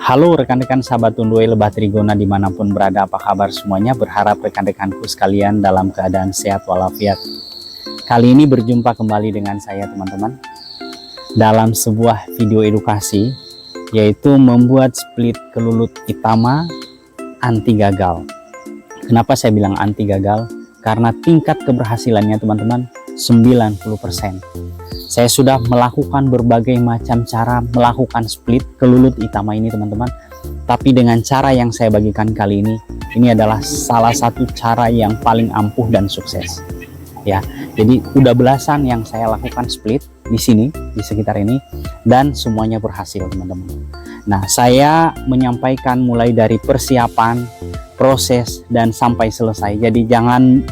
Halo rekan-rekan sahabat Tunduai Lebah Trigona dimanapun berada, apa kabar semuanya? Berharap rekan-rekanku sekalian dalam keadaan sehat walafiat. Kali ini berjumpa kembali dengan saya teman-teman dalam sebuah video edukasi, yaitu membuat split kelulut itama anti gagal. Kenapa saya bilang anti gagal? Karena tingkat keberhasilannya teman-teman 90%. Saya sudah melakukan berbagai macam cara melakukan split kelulut itama ini teman-teman. Tapi dengan cara yang saya bagikan kali ini adalah salah satu cara yang paling ampuh dan sukses. Ya, jadi udah belasan yang saya lakukan split di sini, di sekitar ini, dan semuanya berhasil teman-teman. Nah, saya menyampaikan mulai dari persiapan, proses, dan sampai selesai. Jadi jangan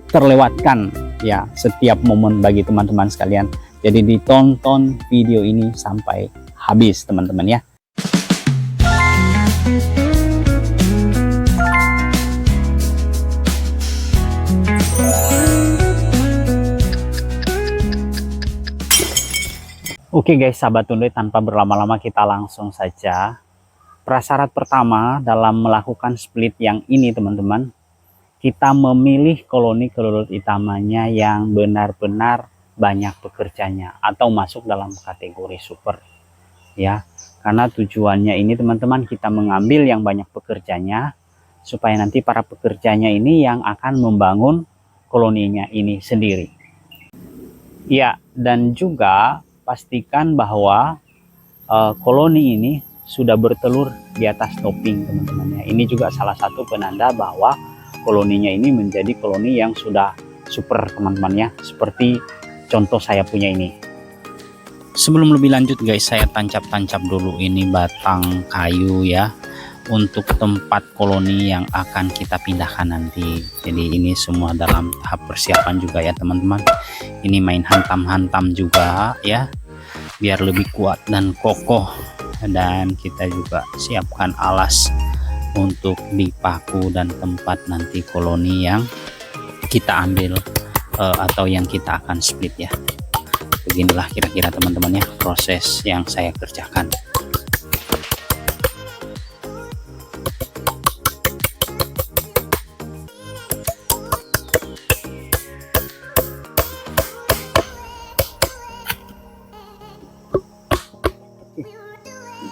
terlewatkan ya setiap momen bagi teman-teman sekalian. Jadi ditonton video ini sampai habis teman-teman ya. Oke guys, sahabat Tunduai, tanpa berlama-lama kita langsung saja. Prasyarat pertama dalam melakukan split yang ini teman-teman, kita memilih koloni kelulut itamanya yang benar-benar banyak pekerjanya atau masuk dalam kategori super ya. Karena tujuannya ini teman-teman, kita mengambil yang banyak pekerjanya supaya nanti para pekerjanya ini yang akan membangun koloninya ini sendiri ya. Dan juga pastikan bahwa koloni ini sudah bertelur di atas topping teman-teman ya. Ini juga salah satu penanda bahwa koloninya ini menjadi koloni yang sudah super teman-teman ya, seperti contoh saya punya ini. Sebelum lebih lanjut guys, saya tancap-tancap dulu ini batang kayu ya, untuk tempat koloni yang akan kita pindahkan nanti. Jadi ini semua dalam tahap persiapan juga ya teman-teman. Ini main hantam-hantam juga ya, biar lebih kuat dan kokoh. Dan kita juga siapkan alas untuk dipaku dan tempat nanti koloni yang kita ambil atau yang kita akan split ya. Beginilah kira-kira teman-teman ya proses yang saya kerjakan.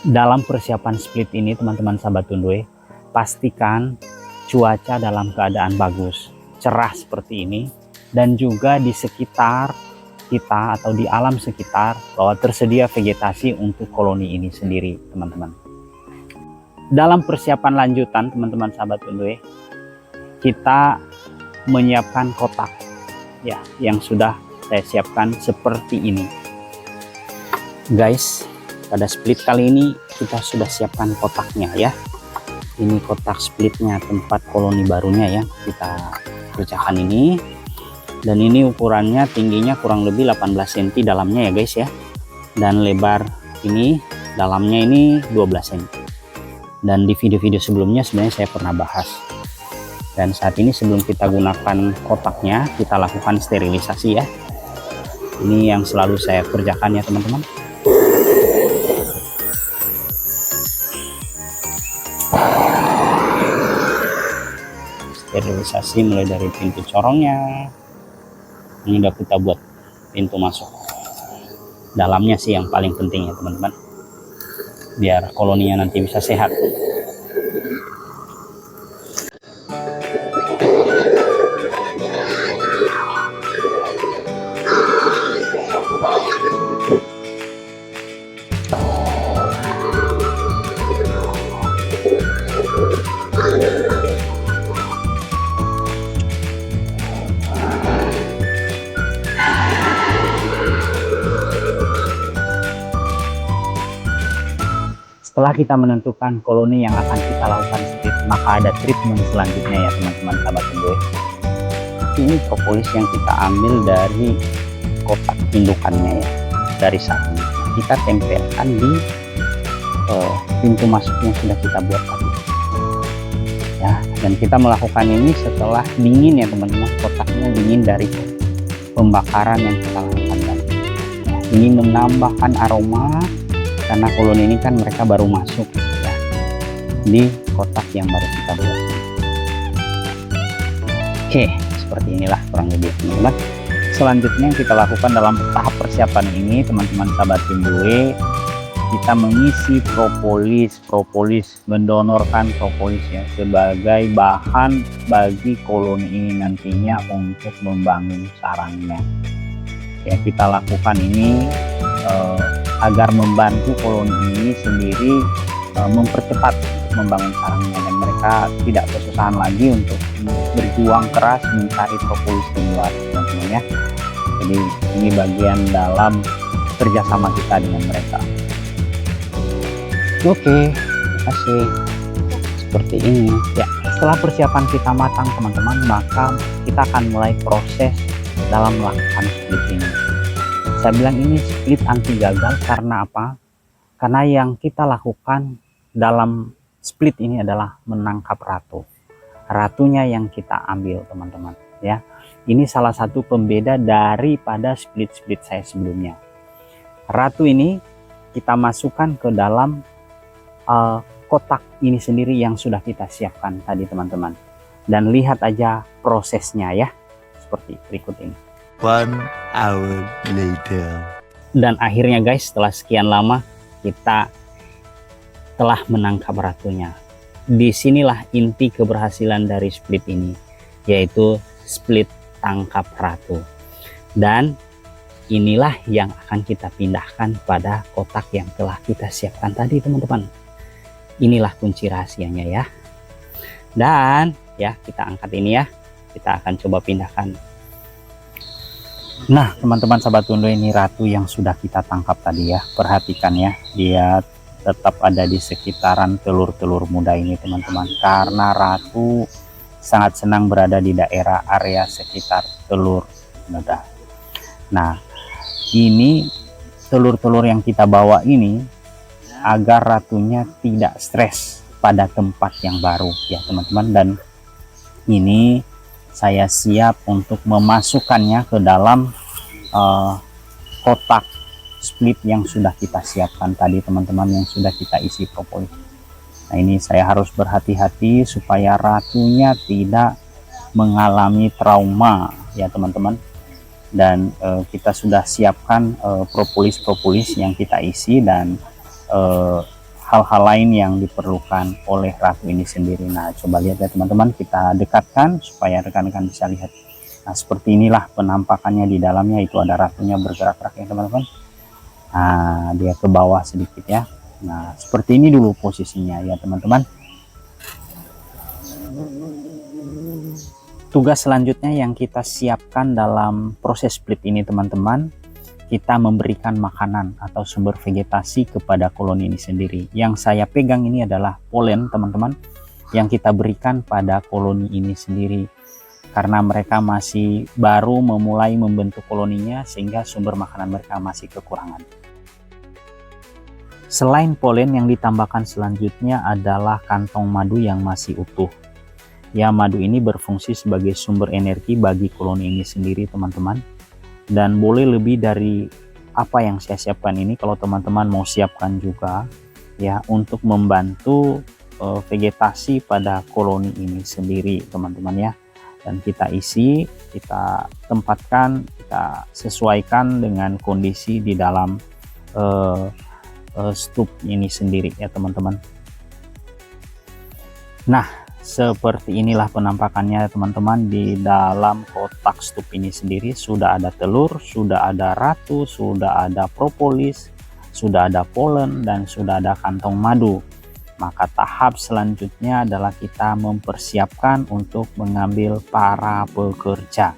Dalam persiapan split ini teman-teman sahabat Tunduai, pastikan cuaca dalam keadaan bagus, cerah seperti ini, dan juga di sekitar kita atau di alam sekitar bahwa tersedia vegetasi untuk koloni ini sendiri teman-teman. Dalam persiapan lanjutan teman-teman sahabat Tunduai, kita menyiapkan kotak ya yang sudah saya siapkan seperti ini guys. Pada split kali ini kita sudah siapkan kotaknya ya. Ini kotak splitnya, tempat koloni barunya ya, kita kerjakan ini. Dan ini ukurannya, tingginya kurang lebih 18 cm dalamnya ya guys ya. Dan lebar ini, dalamnya ini 12 cm. Dan di video-video sebelumnya sebenarnya saya pernah bahas. Dan saat ini sebelum kita gunakan kotaknya, kita lakukan sterilisasi ya. Ini yang selalu saya kerjakan ya teman-teman. Sterilisasi mulai dari pintu corongnya. Ini udah kita buat pintu masuk. Dalamnya sih yang paling penting ya teman-teman, biar koloninya nanti bisa sehat. Setelah kita menentukan koloni yang akan kita lakukan split, maka ada treatment selanjutnya ya teman-teman sahabat Tunduai. Ini propolis yang kita ambil dari kotak indukannya ya, dari sarangnya. Kita tempelkan di pintu masuknya sudah kita buat tadi ya. Dan kita melakukan ini setelah dingin ya teman-teman, kotaknya dingin dari pembakaran yang kita lakukan tadi. Ini menambahkan aroma karena koloni ini kan mereka baru masuk di kotak yang baru kita buat. Oke, seperti inilah kurang lebih teman-teman. Selanjutnya yang kita lakukan dalam tahap persiapan ini teman-teman sahabat tim gue, kita mengisi propolis, mendonorkan propolis ya sebagai bahan bagi koloni ini nantinya untuk membangun sarangnya. Ya, kita lakukan ini agar membantu koloni ini sendiri mempercepat membangun sarangnya, dan mereka tidak kesusahan lagi untuk berjuang keras mencari propolis di luar, teman-teman ya. Jadi ini bagian dalam kerjasama kita dengan mereka. Oke, terima kasih. Seperti ini ya. Setelah persiapan kita matang teman-teman, maka kita akan mulai proses dalam melakukan split ini. Saya bilang ini split anti gagal karena apa? Karena yang kita lakukan dalam split ini adalah menangkap ratu. Ratunya yang kita ambil teman-teman ya. Ini salah satu pembeda daripada split-split saya sebelumnya. Ratu ini kita masukkan ke dalam kotak ini sendiri yang sudah kita siapkan tadi teman-teman. Dan lihat aja prosesnya ya. Seperti berikut ini. 1 hour later. Dan akhirnya guys, setelah sekian lama kita telah menangkap ratunya. Disinilah inti keberhasilan dari split ini, yaitu split tangkap ratu. Dan inilah yang akan kita pindahkan pada kotak yang telah kita siapkan tadi teman-teman. Inilah kunci rahasianya ya. Dan ya kita angkat ini ya, kita akan coba pindahkan. Nah teman-teman sahabat Tundo, ini ratu yang sudah kita tangkap tadi ya. Perhatikan ya, dia tetap ada di sekitaran telur-telur muda ini teman-teman, karena ratu sangat senang berada di daerah area sekitar telur muda. Nah ini telur-telur yang kita bawa ini agar ratunya tidak stres pada tempat yang baru ya teman-teman. Dan ini saya siap untuk memasukkannya ke dalam kotak split yang sudah kita siapkan tadi teman-teman, yang sudah kita isi propolis. Nah ini saya harus berhati-hati supaya ratunya tidak mengalami trauma ya teman-teman. Dan kita sudah siapkan propolis-propolis yang kita isi dan hal-hal lain yang diperlukan oleh ratu ini sendiri. Nah coba lihat ya teman-teman, kita dekatkan supaya rekan-rekan bisa lihat. Nah seperti inilah penampakannya di dalamnya. Itu ada ratunya bergerak-gerak ya teman-teman. Nah dia ke bawah sedikit ya. Nah seperti ini dulu posisinya ya teman-teman. Tugas selanjutnya yang kita siapkan dalam proses split ini teman-teman, kita memberikan makanan atau sumber vegetasi kepada koloni ini sendiri. Yang saya pegang ini adalah polen teman-teman, yang kita berikan pada koloni ini sendiri, karena mereka masih baru memulai membentuk koloninya, sehingga sumber makanan mereka masih kekurangan. Selain polen, yang ditambahkan selanjutnya adalah kantong madu yang masih utuh. Ya, madu ini berfungsi sebagai sumber energi bagi koloni ini sendiri teman-teman. Dan boleh lebih dari apa yang saya siapkan ini kalau teman-teman mau siapkan juga ya, untuk membantu vegetasi pada koloni ini sendiri teman-teman ya. Dan kita isi, kita tempatkan, kita sesuaikan dengan kondisi di dalam stup ini sendiri ya teman-teman. Nah seperti inilah penampakannya teman-teman. Di dalam kotak stup ini sendiri sudah ada telur, sudah ada ratu, sudah ada propolis, sudah ada polen, dan sudah ada kantong madu. Maka tahap selanjutnya adalah kita mempersiapkan untuk mengambil para pekerja.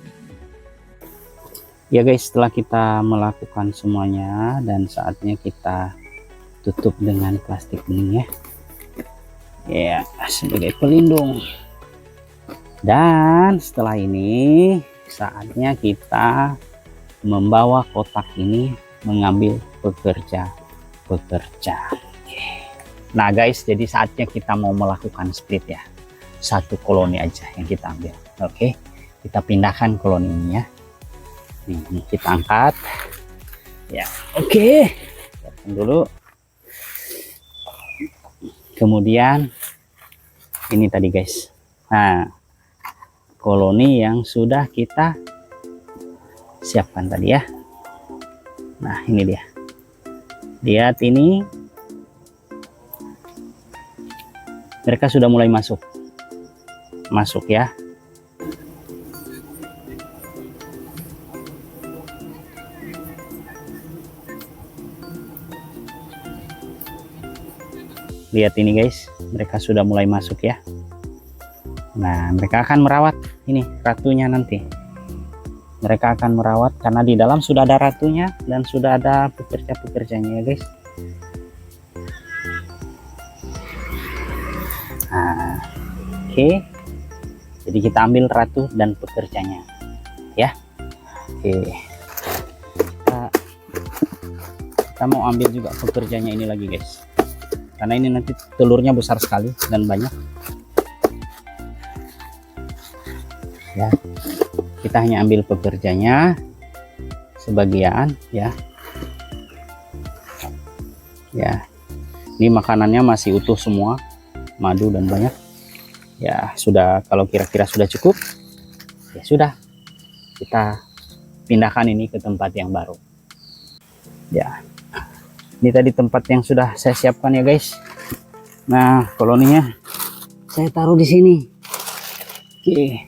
Ya guys, setelah kita melakukan semuanya dan saatnya kita tutup dengan plastik bening ya. Ya, sebagai pelindung. Dan setelah ini saatnya kita membawa kotak ini mengambil pekerja. Nah guys, jadi saatnya kita mau melakukan split ya. Satu koloni aja yang kita ambil. Oke, kita pindahkan koloninya. Ini kita angkat. Ya, oke. Siapkan dulu. Kemudian Ini tadi guys. Nah, koloni yang sudah kita siapkan tadi ya. Nah, ini dia. Lihat ini. Mereka sudah mulai masuk. Masuk ya. Lihat ini guys, mereka sudah mulai masuk ya. Nah, mereka akan merawat ini ratunya nanti. Mereka akan merawat karena di dalam sudah ada ratunya dan sudah ada pekerja-pekerjanya ya guys. Nah, oke. Jadi kita ambil ratu dan pekerjanya ya. Oke. Kita mau ambil juga pekerjanya ini lagi guys. Karena ini nanti telurnya besar sekali dan banyak. Ya, kita hanya ambil pekerjanya sebagian ya. Ya, ini makanannya masih utuh semua, madu dan banyak. Ya sudah, kalau kira-kira sudah cukup, ya sudah. Kita pindahkan ini ke tempat yang baru. Ya. Ini tadi tempat yang sudah saya siapkan ya guys. Nah, koloninya saya taruh di sini. Oke.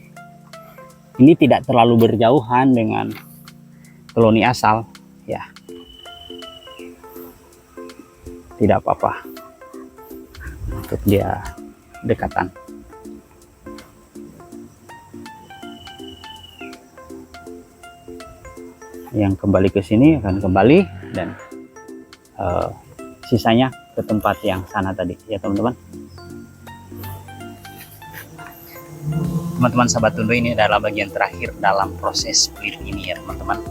Ini tidak terlalu berjauhan dengan koloni asal ya. Tidak apa-apa. Untuk dia dekatan. Yang kembali ke sini akan kembali dan sisanya ke tempat yang sana tadi ya teman-teman. Teman-teman sahabat Tundo, ini adalah bagian terakhir dalam proses split ini ya teman-teman.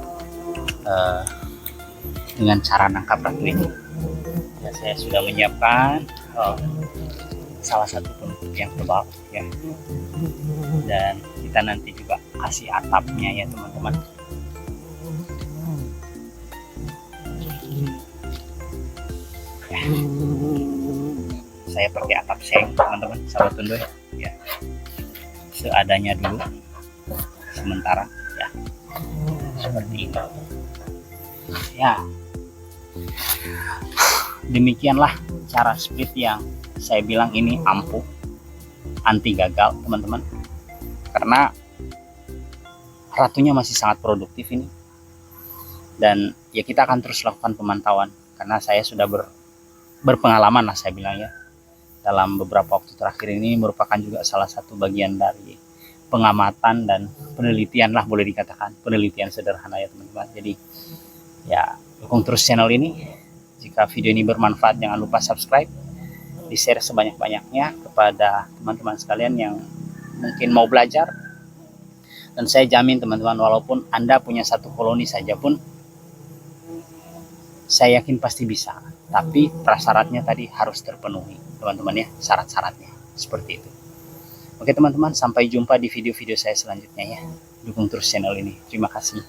Dengan cara nangkap ratu ini ya, saya sudah menyiapkan salah satu penutup yang tebal ya, dan kita nanti juga kasih atapnya ya teman-teman. Saya pakai atap seng teman-teman sahabat Tundo ya, seadanya dulu sementara ya, seperti ini ya. Demikianlah cara split yang saya bilang ini ampuh, anti gagal teman-teman, karena ratunya masih sangat produktif ini, dan ya kita akan terus lakukan pemantauan karena saya sudah berpengalaman lah saya bilang ya. Dalam beberapa waktu terakhir ini merupakan juga salah satu bagian dari pengamatan dan penelitian lah, boleh dikatakan penelitian sederhana ya teman-teman. Jadi ya dukung terus channel ini. Jika video ini bermanfaat, jangan lupa subscribe, di share sebanyak-banyaknya kepada teman-teman sekalian yang mungkin mau belajar. Dan saya jamin teman-teman, walaupun Anda punya satu koloni saja pun, saya yakin pasti bisa, tapi prasyaratnya tadi harus terpenuhi teman-teman ya, syarat-syaratnya seperti itu. Oke teman-teman, sampai jumpa di video-video saya selanjutnya ya. Dukung terus channel ini. Terima kasih.